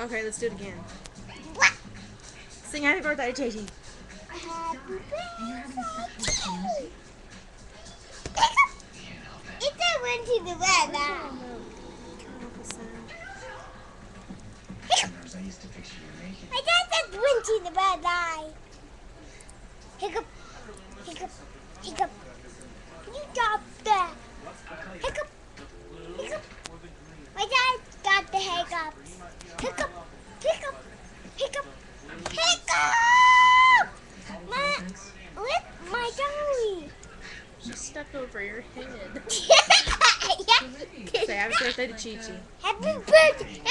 Okay, let's do it again. Sing happy birthday to Chi-Chi. Happy birthday. It's a went to the bed now. My dad said went to the bed now. Hiccup, hiccup, hiccup. You dropped the hiccup, hiccup. My dad got the hiccups. Hiccup, hiccup, hiccup, hiccup. My dolly. She stuck over your head. Yeah. Say happy birthday to Chi-Chi. Happy birthday.